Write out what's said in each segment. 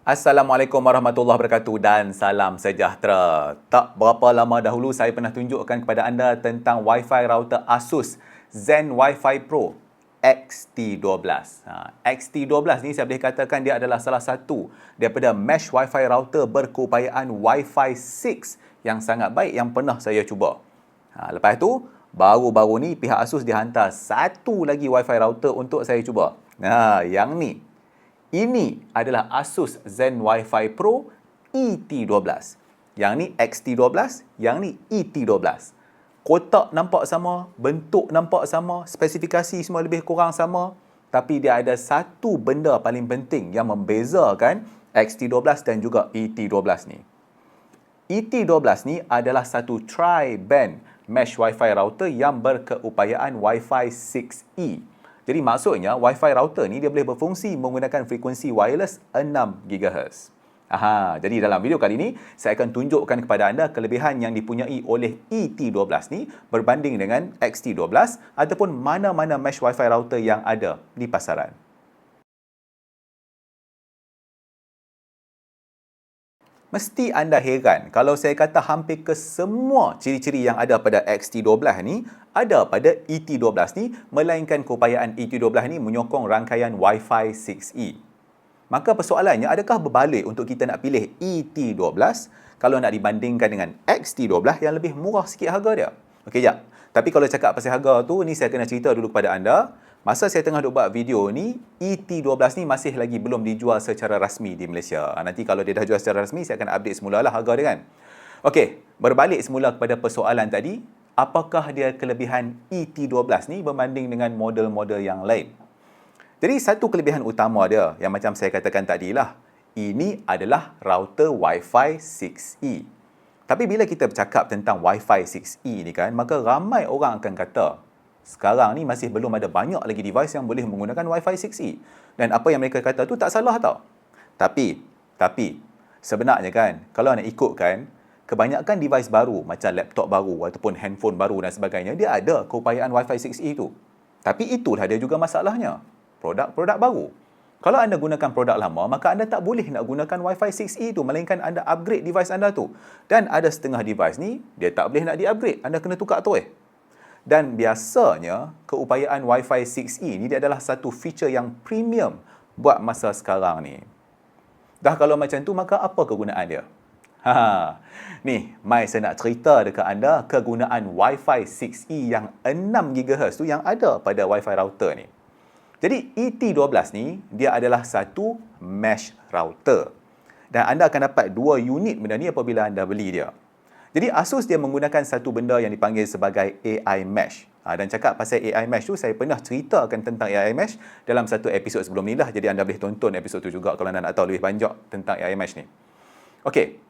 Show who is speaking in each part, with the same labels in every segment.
Speaker 1: Assalamualaikum warahmatullahi wabarakatuh dan salam sejahtera. Tak berapa lama dahulu saya pernah tunjukkan kepada anda tentang Wi-Fi router Asus Zen Wi-Fi Pro XT12. XT12 ni saya boleh katakan dia adalah salah satu daripada mesh Wi-Fi router berkeupayaan Wi-Fi 6 yang sangat baik yang pernah saya cuba. Lepas tu, baru-baru ni pihak Asus dihantar satu lagi Wi-Fi router untuk saya cuba. Yang ni. Ini adalah Asus Zen Wi-Fi Pro ET12. Yang ni XT12, yang ni ET12. Kotak nampak sama, bentuk nampak sama, spesifikasi semua lebih kurang sama, tapi dia ada satu benda paling penting yang membezakan XT12 dan juga ET12 ni. ET12 ni adalah satu tri-band mesh Wi-Fi router yang berkeupayaan Wi-Fi 6E. Jadi maksudnya Wi-Fi router ni dia boleh berfungsi menggunakan frekuensi wireless 6 GHz. Jadi dalam video kali ini saya akan tunjukkan kepada anda kelebihan yang dipunyai oleh ET12 ni berbanding dengan XT12 ataupun mana-mana mesh Wi-Fi router yang ada di pasaran. Mesti anda heran kalau saya kata hampir ke semua ciri-ciri yang ada pada XT12 ni ada pada ET12 ni, melainkan keupayaan ET12 ni menyokong rangkaian Wi-Fi 6E. Maka persoalannya, adakah berbalik untuk kita nak pilih ET12 kalau nak dibandingkan dengan XT12 yang lebih murah sikit harga dia? Okey, jap. Tapi kalau cakap pasal harga tu, ni saya kena cerita dulu kepada anda. Masa saya tengah buat video ni, ET12 ni masih lagi belum dijual secara rasmi di Malaysia. Nanti kalau dia dah jual secara rasmi, saya akan update semula lah harga dia kan. Okey, berbalik semula kepada persoalan tadi, apakah dia kelebihan ET12 ni berbanding dengan model-model yang lain? Jadi satu kelebihan utama dia, yang macam saya katakan tadi lah, ini adalah router Wi-Fi 6E. Tapi bila kita bercakap tentang Wi-Fi 6E ni kan, maka ramai orang akan kata, sekarang ni masih belum ada banyak lagi device yang boleh menggunakan Wi-Fi 6E. Dan apa yang mereka kata tu tak salah tau. Tapi, sebenarnya kan, kalau nak ikutkan, kebanyakan device baru, macam laptop baru ataupun handphone baru dan sebagainya, dia ada keupayaan Wi-Fi 6E tu. Tapi itulah dia juga masalahnya. Produk-produk baru. Kalau anda gunakan produk lama, maka anda tak boleh nak gunakan Wi-Fi 6E tu, melainkan anda upgrade device anda tu. Dan ada setengah device ni, dia tak boleh nak di-upgrade. Anda kena tukar terus. Dan biasanya, keupayaan Wi-Fi 6E ni dia adalah satu feature yang premium buat masa sekarang ni. Dah kalau macam tu, maka apa kegunaan dia? Ni, mai saya nak cerita dekat anda kegunaan Wi-Fi 6E yang 6 GHz tu yang ada pada Wi-Fi router ni. Jadi, ET12 ni, dia adalah satu mesh router. Dan anda akan dapat 2 unit benda ni apabila anda beli dia. Jadi Asus dia menggunakan satu benda yang dipanggil sebagai AI Mesh. Dan cakap pasal AI Mesh tu, saya pernah ceritakan tentang AI Mesh dalam satu episod sebelum ni lah. Jadi anda boleh tonton episod tu juga kalau anda nak tahu lebih banyak tentang AI Mesh ni. Okey.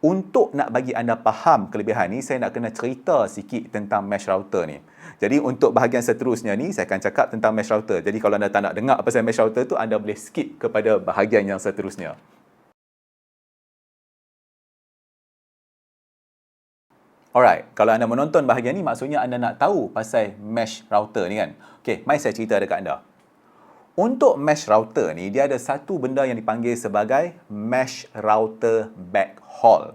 Speaker 1: Untuk nak bagi anda faham kelebihan ni, saya nak kena cerita sikit tentang mesh router ni. Jadi untuk bahagian seterusnya ni, saya akan cakap tentang mesh router. Jadi kalau anda tak nak dengar pasal mesh router tu, anda boleh skip kepada bahagian yang seterusnya. Alright, kalau anda menonton bahagian ni, maksudnya anda nak tahu pasal mesh router ni kan. Okey, mari saya cerita dekat anda. Untuk mesh router ni, dia ada satu benda yang dipanggil sebagai mesh router backhaul.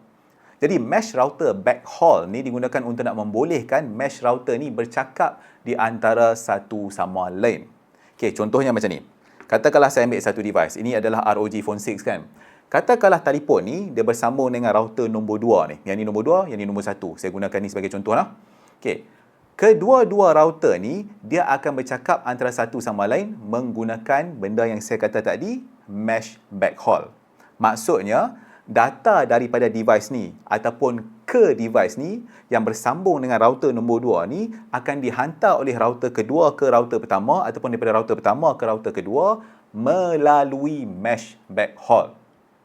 Speaker 1: Jadi mesh router backhaul ni digunakan untuk nak membolehkan mesh router ni bercakap di antara satu sama lain. Okey, contohnya macam ni. Katakanlah saya ambil satu device. Ini adalah ROG Phone 6 kan. Katakanlah telefon ni dia bersambung dengan router nombor 2 ni. Yang ni nombor 2, yang ni nombor 1. Saya gunakan ni sebagai contoh lah. Okey. Kedua-dua router ni dia akan bercakap antara satu sama lain menggunakan benda yang saya kata tadi, mesh backhaul. Maksudnya data daripada device ni ataupun ke device ni yang bersambung dengan router nombor 2 ni akan dihantar oleh router kedua ke router pertama ataupun daripada router pertama ke router kedua melalui mesh backhaul.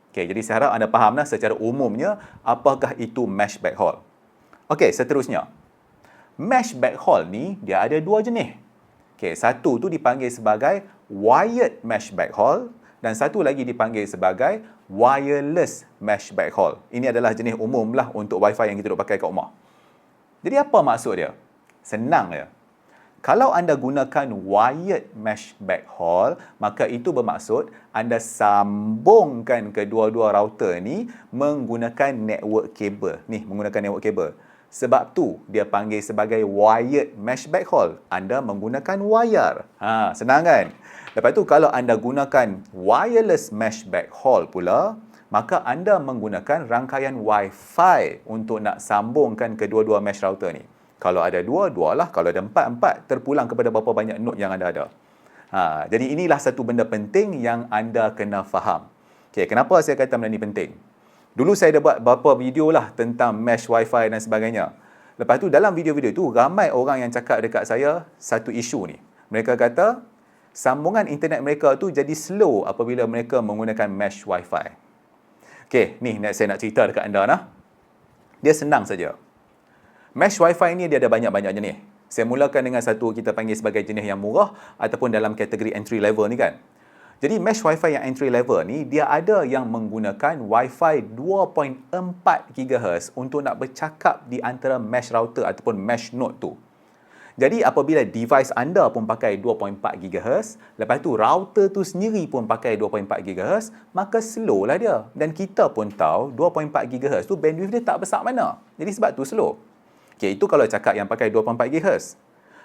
Speaker 1: Okey, jadi saya harap anda fahamlah secara umumnya apakah itu mesh backhaul. Okey, seterusnya. Mesh backhaul ni dia ada dua jenis. Okey, satu tu dipanggil sebagai wired mesh backhaul dan satu lagi dipanggil sebagai wireless mesh backhaul. Ini adalah jenis umum lah untuk Wi-Fi yang kita duk pakai kat rumah. Jadi apa maksud dia? Senang je. Kalau anda gunakan wired mesh backhaul, maka itu bermaksud anda sambungkan kedua-dua router ni menggunakan network kabel. Ni, menggunakan network kabel. Sebab tu dia panggil sebagai wired mesh backhaul. Anda menggunakan wire. Senang kan? Lepas tu kalau anda gunakan wireless mesh backhaul pula, maka anda menggunakan rangkaian Wi-Fi untuk nak sambungkan kedua-dua mesh router ni. Kalau ada dua, dua lah. Kalau ada empat, terpulang kepada berapa banyak node yang anda ada. Jadi inilah satu benda penting yang anda kena faham. Okay, kenapa saya kata benda ni penting? Dulu saya ada buat beberapa video lah tentang mesh Wi-Fi dan sebagainya. Lepas tu dalam video-video tu, ramai orang yang cakap dekat saya satu isu ni. Mereka kata, sambungan internet mereka tu jadi slow apabila mereka menggunakan mesh Wi-Fi. Okay, ni saya nak cerita dekat anda nah. Dia senang saja. Mesh Wi-Fi ni dia ada banyak-banyak jenis. Saya mulakan dengan satu kita panggil sebagai jenis yang murah ataupun dalam kategori entry level ni kan. Jadi mesh Wi-Fi yang entry level ni dia ada yang menggunakan Wi-Fi 2.4 GHz untuk nak bercakap di antara mesh router ataupun mesh node tu. Jadi apabila device anda pun pakai 2.4 GHz, lepas tu router tu sendiri pun pakai 2.4 GHz, maka slow lah dia. Dan kita pun tahu 2.4 GHz tu bandwidth dia tak besar mana. Jadi sebab tu slow. Okay, itu kalau cakap yang pakai 2.4 GHz.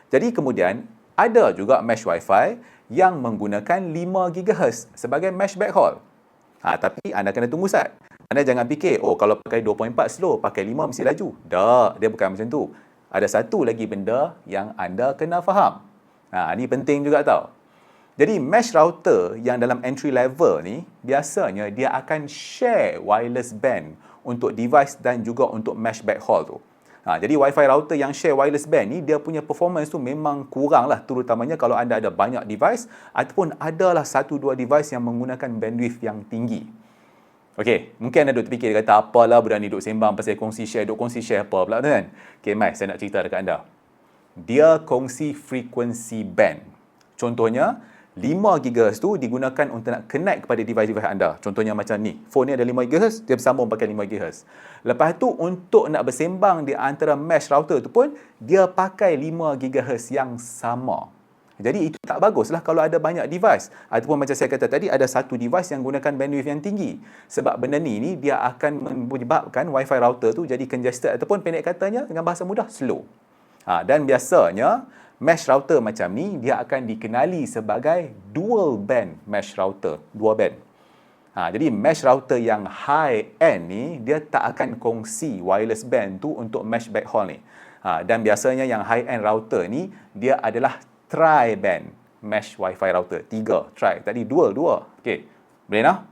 Speaker 1: Jadi kemudian ada juga mesh Wi-Fi yang menggunakan 5 GHz sebagai mesh backhaul. Tapi anda kena tunggu sat. Anda jangan fikir, kalau pakai 2.4 slow, pakai 5 mesti laju. Tak, dia bukan macam tu. Ada satu lagi benda yang anda kena faham. Ini penting juga tau. Jadi mesh router yang dalam entry level ni, biasanya dia akan share wireless band untuk device dan juga untuk mesh backhaul tu. Jadi Wi-Fi router yang share wireless band ni, dia punya performance tu memang kurang lah, terutamanya kalau anda ada banyak device ataupun adalah 1-2 device yang menggunakan bandwidth yang tinggi. Okey, mungkin anda duk terfikir, dia kata apalah budak ni duk sembang pasal kongsi share apa pula kan. Okey, mai saya nak cerita dekat anda. Dia kongsi frequency band. Contohnya 5 GHz tu digunakan untuk nak connect kepada device-device anda. Contohnya macam ni. Phone ni ada 5 GHz, dia bersambung pakai 5 GHz. Lepas tu untuk nak bersembang di antara mesh router tu pun, dia pakai 5 GHz yang sama. Jadi itu tak baguslah kalau ada banyak device. Ataupun macam saya kata tadi, ada satu device yang gunakan bandwidth yang tinggi. Sebab benda ni dia akan menyebabkan Wi-Fi router tu jadi congested ataupun pendek katanya dengan bahasa mudah, slow. Dan biasanya mesh router macam ni dia akan dikenali sebagai dual band mesh router, dua band. Jadi mesh router yang high end ni dia tak akan kongsi wireless band tu untuk mesh backhaul ni. Dan biasanya yang high end router ni dia adalah tri band mesh Wi-Fi router. 3 tri, tadi dua. Okey. Boleh nah?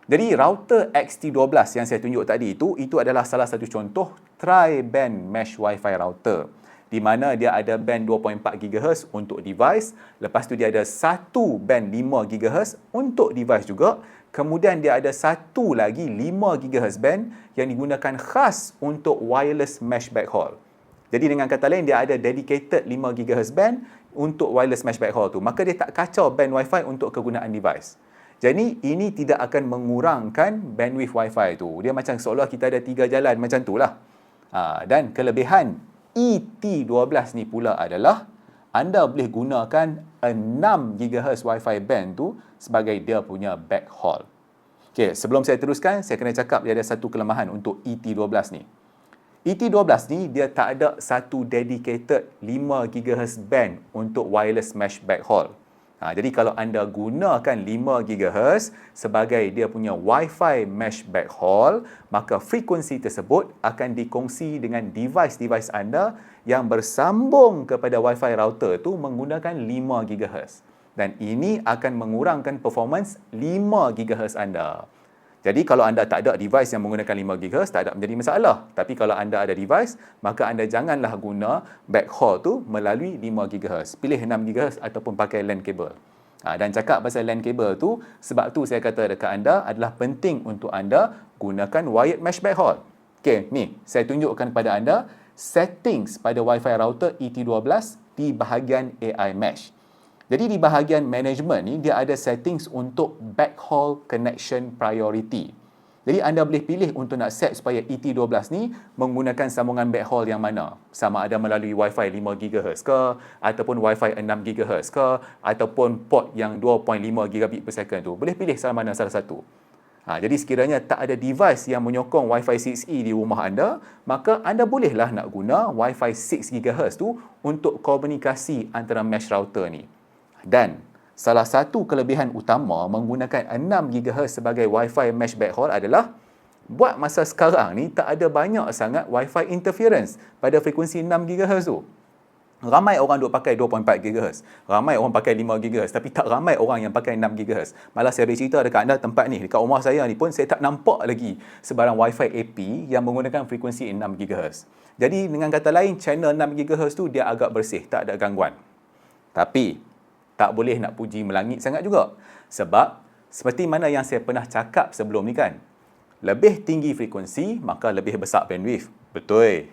Speaker 1: Jadi router XT12 yang saya tunjuk tadi itu adalah salah satu contoh tri band mesh Wi-Fi router, di mana dia ada band 2.4 GHz untuk device, lepas tu dia ada satu band 5 GHz untuk device juga, kemudian dia ada satu lagi 5 GHz band yang digunakan khas untuk wireless mesh backhaul. Jadi dengan kata lain, dia ada dedicated 5 GHz band untuk wireless mesh backhaul tu, maka dia tak kacau band Wi-Fi untuk kegunaan device. Jadi ini tidak akan mengurangkan bandwidth Wi-Fi tu. Dia macam seolah kita ada 3 jalan macam tu lah. Dan kelebihan ET12 ni pula adalah anda boleh gunakan 6 GHz Wi-Fi band tu sebagai dia punya backhaul. Okey, sebelum saya teruskan, saya kena cakap dia ada satu kelemahan untuk ET12 ni. ET12 ni dia tak ada satu dedicated 5 GHz band untuk wireless mesh backhaul. Jadi kalau anda gunakan 5 GHz sebagai dia punya Wi-Fi mesh backhaul, maka frekuensi tersebut akan dikongsi dengan device-device anda yang bersambung kepada Wi-Fi router tu menggunakan 5 GHz. Dan ini akan mengurangkan performance 5 GHz anda. Jadi kalau anda tak ada device yang menggunakan 5 GHz, tak ada menjadi masalah. Tapi kalau anda ada device, maka anda janganlah guna backhaul tu melalui 5 GHz. Pilih 6 GHz ataupun pakai LAN cable. Dan cakap pasal LAN cable tu, sebab tu saya kata dekat anda adalah penting untuk anda gunakan wired mesh backhaul. Okey, ni saya tunjukkan kepada anda settings pada Wi-Fi router ET12 di bahagian AI Mesh. Jadi di bahagian management ni dia ada settings untuk backhaul connection priority. Jadi anda boleh pilih untuk nak set supaya ET12 ni menggunakan sambungan backhaul yang mana. Sama ada melalui Wi-Fi 5 GHz ke, ataupun Wi-Fi 6 GHz ke, ataupun port yang 2.5 gigabit per second tu. Boleh pilih salah satu. Jadi sekiranya tak ada device yang menyokong Wi-Fi 6E di rumah anda, maka anda bolehlah nak guna Wi-Fi 6 GHz tu untuk komunikasi antara mesh router ni. Dan salah satu kelebihan utama menggunakan 6 GHz sebagai Wi-Fi mesh backhaul adalah buat masa sekarang ni tak ada banyak sangat Wi-Fi interference pada frekuensi 6 GHz tu. Ramai orang duk pakai 2.4 GHz. Ramai orang pakai 5 GHz. Tapi tak ramai orang yang pakai 6 GHz. Malah saya boleh cerita dekat anda tempat ni. Dekat rumah saya ni pun saya tak nampak lagi sebarang Wi-Fi AP yang menggunakan frekuensi 6 GHz. Jadi dengan kata lain, channel 6 GHz tu dia agak bersih. Tak ada gangguan. Tapi tak boleh nak puji melangit sangat juga. Sebab seperti mana yang saya pernah cakap sebelum ni kan. Lebih tinggi frekuensi, maka lebih besar bandwidth. Betul.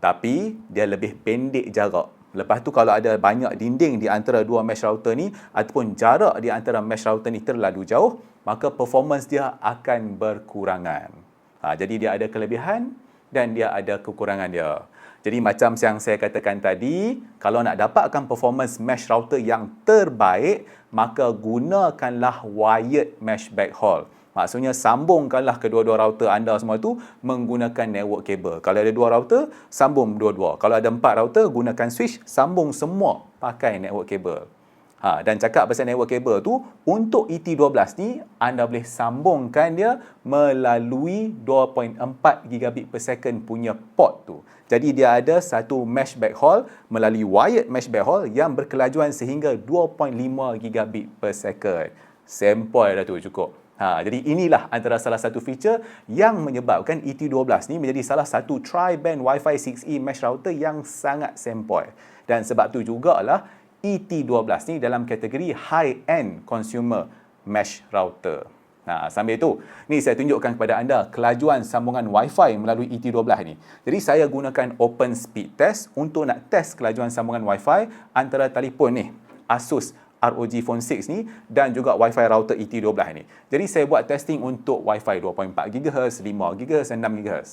Speaker 1: Tapi dia lebih pendek jarak. Lepas tu kalau ada banyak dinding di antara dua mesh router ni ataupun jarak di antara mesh router ni terlalu jauh, maka performance dia akan berkurangan. Jadi dia ada kelebihan dan dia ada kekurangan dia. Jadi macam yang saya katakan tadi, kalau nak dapatkan performance mesh router yang terbaik, maka gunakanlah wired mesh backhaul. Maksudnya sambungkanlah kedua-dua router anda semua tu menggunakan network kabel. Kalau ada 2 router, sambung dua-dua. Kalau ada 4 router, gunakan switch, sambung semua pakai network kabel. Dan cakap pasal network kabel tu, untuk ET12 ni, anda boleh sambungkan dia melalui 2.4 gigabit per second punya port tu. Jadi dia ada satu mesh backhaul melalui wired mesh backhaul yang berkelajuan sehingga 2.5 gigabit per second. Sempoi dah tu, cukup. Jadi inilah antara salah satu feature yang menyebabkan ET12 ni menjadi salah satu tri-band Wi-Fi 6E mesh router yang sangat sempoi. Dan sebab tu jugalah ET12 ni dalam kategori high-end consumer mesh router. Sambil itu, ni saya tunjukkan kepada anda kelajuan sambungan Wi-Fi melalui ET12 ni. Jadi saya gunakan open speed test untuk nak test kelajuan sambungan Wi-Fi antara telefon ni, Asus ROG Phone 6 ni dan juga Wi-Fi router ET12 ni. Jadi saya buat testing untuk Wi-Fi 2.4 GHz, 5 GHz dan 6 GHz.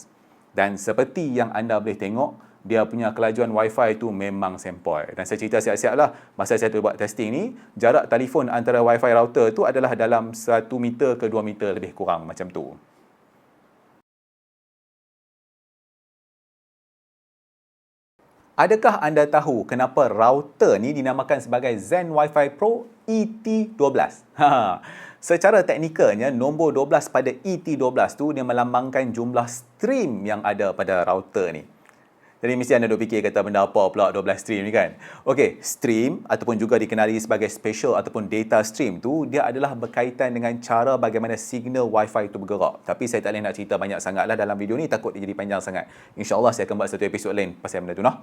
Speaker 1: Dan seperti yang anda boleh tengok, dia punya kelajuan Wi-Fi tu memang sempoi. Dan saya cerita siap-siap lah, masa saya buat testing ni, jarak telefon antara Wi-Fi router tu adalah dalam 1 meter ke 2 meter lebih kurang macam tu. Adakah anda tahu kenapa router ni dinamakan sebagai Zen Wi-Fi Pro ET12? Secara teknikalnya, nombor 12 pada ET12 tu dia melambangkan jumlah stream yang ada pada router ni. Jadi mesti anda duk fikir kata benda apa pula 12 stream ni kan? Okey, stream ataupun juga dikenali sebagai special ataupun data stream tu, dia adalah berkaitan dengan cara bagaimana signal Wi-Fi itu bergerak. Tapi saya tak boleh nak cerita banyak sangatlah dalam video ni, takut dia jadi panjang sangat. InsyaAllah saya akan buat satu episod lain pasal benda tu noh.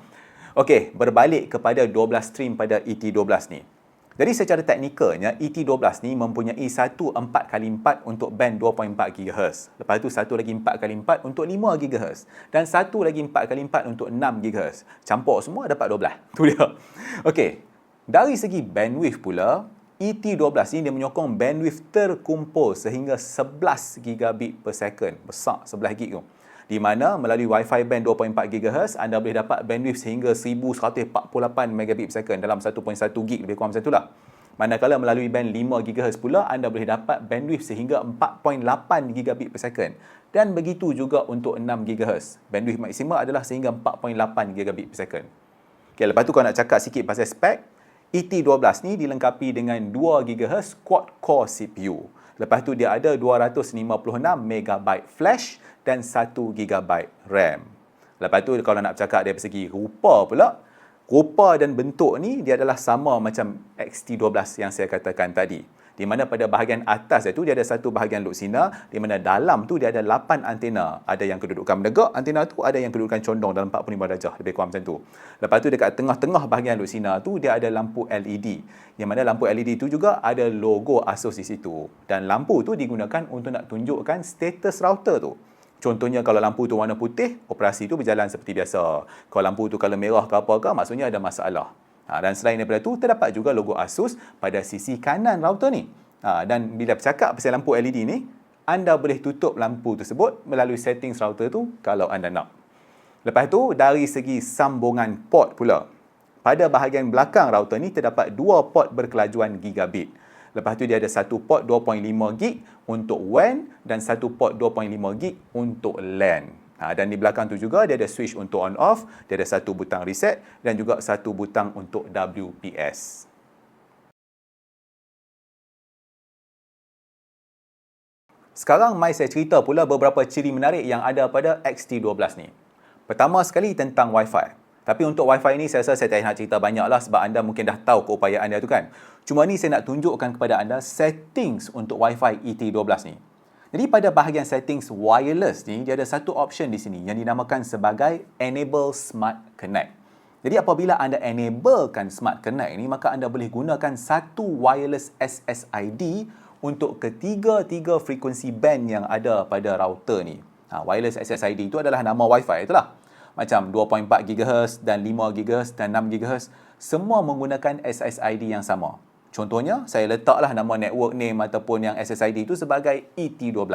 Speaker 1: Okey, berbalik kepada 12 stream pada ET12 ni. Jadi secara teknikalnya, ET12 ni mempunyai satu 4x4 untuk band 2.4 GHz. Lepas tu satu lagi 4x4 untuk 5 GHz. Dan satu lagi 4x4 untuk 6 GHz. Campur semua dapat 12. Tu dia. Okey, dari segi bandwidth pula, ET12 ni dia menyokong bandwidth terkumpul sehingga 11 gigabit per second. Besar 11 gig tu. Di mana melalui Wi-Fi band 2.4 GHz, anda boleh dapat bandwidth sehingga 1148 megabit per second dalam 1.1 gig lebih kurang macam itulah. Manakala melalui band 5 GHz pula, anda boleh dapat bandwidth sehingga 4.8 gigabit per second. Dan begitu juga untuk 6 GHz. Bandwidth maksimal adalah sehingga 4.8 gigabit per second. Okay, lepas tu kalau nak cakap sikit pasal spek, ET12 ni dilengkapi dengan 2 GHz quad-core CPU. Lepas tu dia ada 256 MB flash dan 1 GB RAM. Lepas tu kalau nak cakap dari segi rupa pula, rupa dan bentuk ni dia adalah sama macam XT12 yang saya katakan tadi. Di mana pada bahagian atas itu dia ada satu bahagian luksina, di mana dalam tu dia ada 8 antena. Ada yang kedudukan menegak antena tu, ada yang kedudukan condong dalam 45 darjah, lebih kurang macam tu. Lepas tu dekat tengah-tengah bahagian luksina tu dia ada lampu LED. Yang mana lampu LED tu juga ada logo Asus di situ. Dan lampu tu digunakan untuk nak tunjukkan status router tu. Contohnya kalau lampu tu warna putih, operasi tu berjalan seperti biasa. Kalau lampu tu color merah ke apa ke, maksudnya ada masalah. Dan selain daripada itu, terdapat juga logo Asus pada sisi kanan router ni. Dan bila bercakap pasal lampu LED ni, anda boleh tutup lampu tersebut melalui settings router tu kalau anda nak. Lepas tu, dari segi sambungan port pula. Pada bahagian belakang router ni terdapat dua port berkelajuan gigabit. Lepas tu dia ada satu port 2.5 gig untuk WAN dan satu port 2.5 gig untuk LAN. Dan di belakang tu juga dia ada switch untuk on off, dia ada satu butang reset dan juga satu butang untuk WPS. Sekarang mai saya cerita pula beberapa ciri menarik yang ada pada XT12 ni. Pertama sekali tentang Wi-Fi. Tapi untuk Wi-Fi ni saya rasa saya tak nak cerita banyak lah sebab anda mungkin dah tahu keupayaan dia tu kan. Cuma ni saya nak tunjukkan kepada anda settings untuk Wi-Fi ET12 ni. Jadi pada bahagian settings wireless ni, dia ada satu option di sini yang dinamakan sebagai Enable Smart Connect. Jadi apabila anda enablekan Smart Connect ni, maka anda boleh gunakan satu wireless SSID untuk ketiga-tiga frekuensi band yang ada pada router ni. Wireless SSID itu adalah nama Wi-Fi itulah. Macam 2.4 GHz dan 5 GHz dan 6 GHz, semua menggunakan SSID yang sama. Contohnya, saya letaklah nama network name ataupun yang SSID itu sebagai ET12.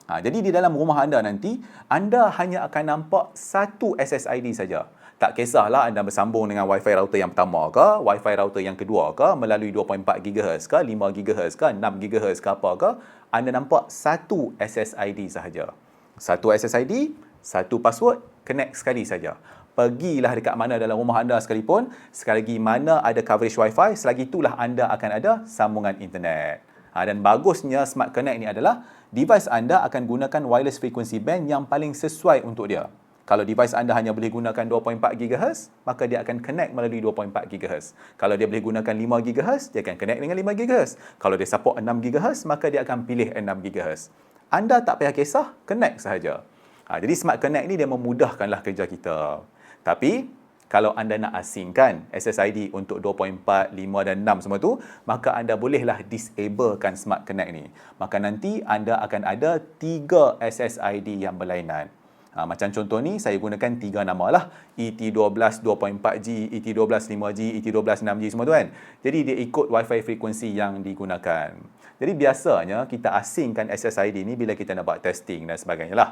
Speaker 1: Jadi di dalam rumah anda nanti, anda hanya akan nampak satu SSID saja. Tak kisahlah anda bersambung dengan Wi-Fi router yang pertama ke, Wi-Fi router yang kedua ke, melalui 2.4 GHz ke, 5 GHz ke, 6 GHz ke apa ke, anda nampak satu SSID sahaja. Satu SSID, satu password, connect sekali saja. Pergilah dekat mana dalam rumah anda sekalipun, selagi mana ada coverage Wi-Fi, selagi itulah anda akan ada sambungan internet. Dan bagusnya Smart Connect ni adalah device anda akan gunakan wireless frequency band yang paling sesuai untuk dia. Kalau device anda hanya boleh gunakan 2.4 GHz, maka dia akan connect melalui 2.4 GHz. Kalau dia boleh gunakan 5 GHz, dia akan connect dengan 5 GHz. Kalau dia support 6 GHz, maka dia akan pilih 6 GHz. Anda tak payah kisah, connect sahaja. Jadi Smart Connect ni dia memudahkanlah kerja kita. Tapi, kalau anda nak asingkan SSID untuk 2.4, 5 dan 6 semua tu, maka anda bolehlah disablekan Smart Connect ni. Maka nanti anda akan ada 3 SSID yang berlainan. Macam contoh ni, saya gunakan 3 nama lah. ET12 2.4G, ET12 5G, ET12 6G semua tu kan. Jadi dia ikut Wi-Fi frekuensi yang digunakan. Jadi biasanya kita asingkan SSID ni bila kita nak buat testing dan sebagainya lah.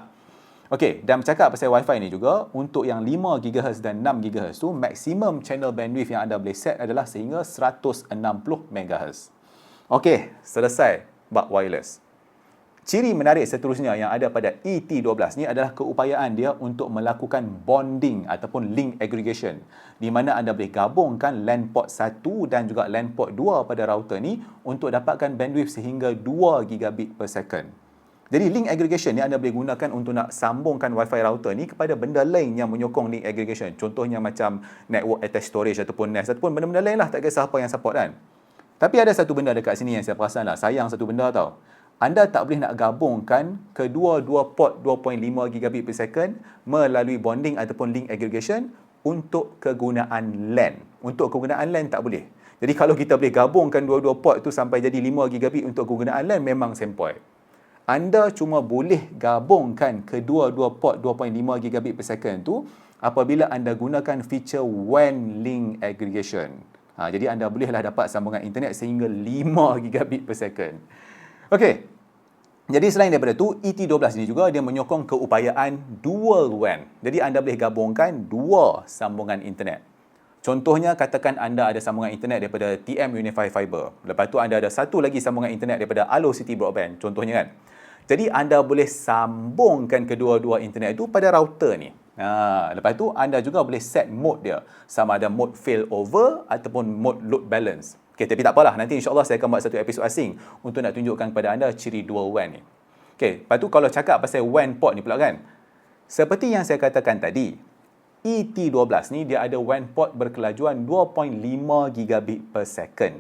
Speaker 1: Okey, dan bercakap pasal Wi-Fi ni juga, untuk yang 5 GHz dan 6 GHz tu, maksimum channel bandwidth yang anda boleh set adalah sehingga 160 MHz. Okey, selesai bab wireless. Ciri menarik seterusnya yang ada pada ET12 ni adalah keupayaan dia untuk melakukan bonding ataupun link aggregation, di mana anda boleh gabungkan LAN port 1 dan juga LAN port 2 pada router ni untuk dapatkan bandwidth sehingga 2 gigabit per second. Jadi link aggregation ni anda boleh gunakan untuk nak sambungkan Wi-Fi router ni kepada benda lain yang menyokong link aggregation. Contohnya macam network attached storage ataupun NAS ataupun benda-benda lain lah, tak kisah apa yang support kan. Tapi ada satu benda dekat sini yang saya perasan lah, sayang satu benda tau. Anda tak boleh nak gabungkan kedua-dua port 2.5 gigabit per second melalui bonding ataupun link aggregation untuk kegunaan LAN. Untuk kegunaan LAN tak boleh. Jadi kalau kita boleh gabungkan dua-dua port tu sampai jadi 5 gigabit untuk kegunaan LAN, memang sempoi. Anda cuma boleh gabungkan kedua-dua port 2.5 gigabit per second tu apabila anda gunakan feature WAN link aggregation. Jadi anda bolehlah dapat sambungan internet sehingga 5 gigabit per second. Okey. Jadi selain daripada tu, ET12 ni juga dia menyokong keupayaan dual WAN. Jadi anda boleh gabungkan dua sambungan internet. Contohnya, katakan anda ada sambungan internet daripada TM Unifi Fiber. Lepas tu anda ada satu lagi sambungan internet daripada Allo City Broadband. Contohnya kan. Jadi anda boleh sambungkan kedua-dua internet itu pada router ni. Lepas tu anda juga boleh set mode dia. Sama ada mode failover ataupun mode load balance. Okay, tapi tak apalah. Nanti insyaAllah saya akan buat satu episod asing untuk nak tunjukkan kepada anda ciri dual WAN ni. Okay, lepas tu kalau cakap pasal WAN port ni pula kan. Seperti yang saya katakan tadi, ET12 ni dia ada WAN port berkelajuan 2.5 gigabit per second.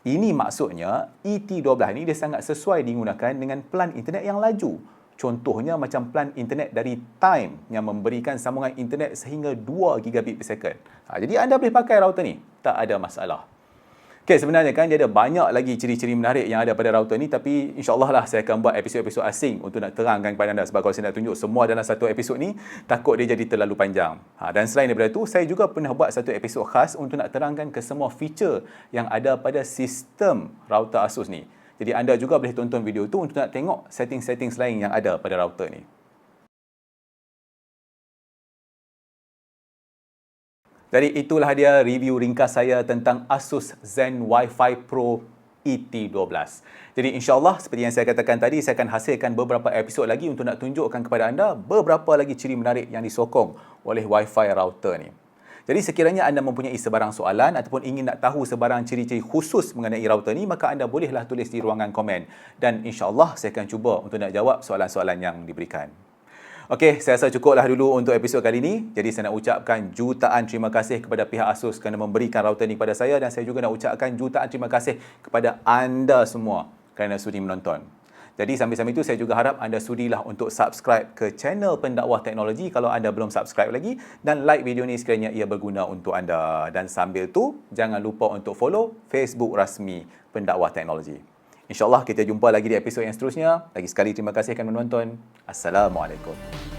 Speaker 1: Ini maksudnya ET12 ni dia sangat sesuai digunakan dengan pelan internet yang laju. Contohnya macam pelan internet dari Time yang memberikan sambungan internet sehingga 2 gigabit per second. Jadi anda boleh pakai router ni, tak ada masalah. Okay, sebenarnya kan dia ada banyak lagi ciri-ciri menarik yang ada pada router ni, tapi insyaAllah lah saya akan buat episod-episod asing untuk nak terangkan kepada anda, sebab kalau saya nak tunjuk semua dalam satu episod ni, takut dia jadi terlalu panjang. Dan selain daripada tu, saya juga pernah buat satu episod khas untuk nak terangkan ke semua feature yang ada pada sistem router Asus ni. Jadi anda juga boleh tonton video tu untuk nak tengok setting-settings lain yang ada pada router ni. Jadi itulah dia review ringkas saya tentang Asus Zen Wi-Fi Pro ET12. Jadi insyaAllah seperti yang saya katakan tadi, saya akan hasilkan beberapa episod lagi untuk nak tunjukkan kepada anda beberapa lagi ciri menarik yang disokong oleh Wi-Fi router ni. Jadi sekiranya anda mempunyai sebarang soalan ataupun ingin nak tahu sebarang ciri-ciri khusus mengenai router ni, maka anda bolehlah tulis di ruangan komen. Dan insyaAllah saya akan cuba untuk nak jawab soalan-soalan yang diberikan. Okey, saya rasa cukuplah dulu untuk episod kali ini. Jadi saya nak ucapkan jutaan terima kasih kepada pihak Asus kerana memberikan router ni kepada saya, dan saya juga nak ucapkan jutaan terima kasih kepada anda semua kerana sudi menonton. Jadi sambil-sambil itu saya juga harap anda sudilah untuk subscribe ke channel Pendakwah Teknologi kalau anda belum subscribe lagi, dan like video ni sekiranya ia berguna untuk anda. Dan sambil tu jangan lupa untuk follow Facebook rasmi Pendakwah Teknologi. InsyaAllah kita jumpa lagi di episod yang seterusnya. Lagi sekali terima kasih kerana menonton. Assalamualaikum.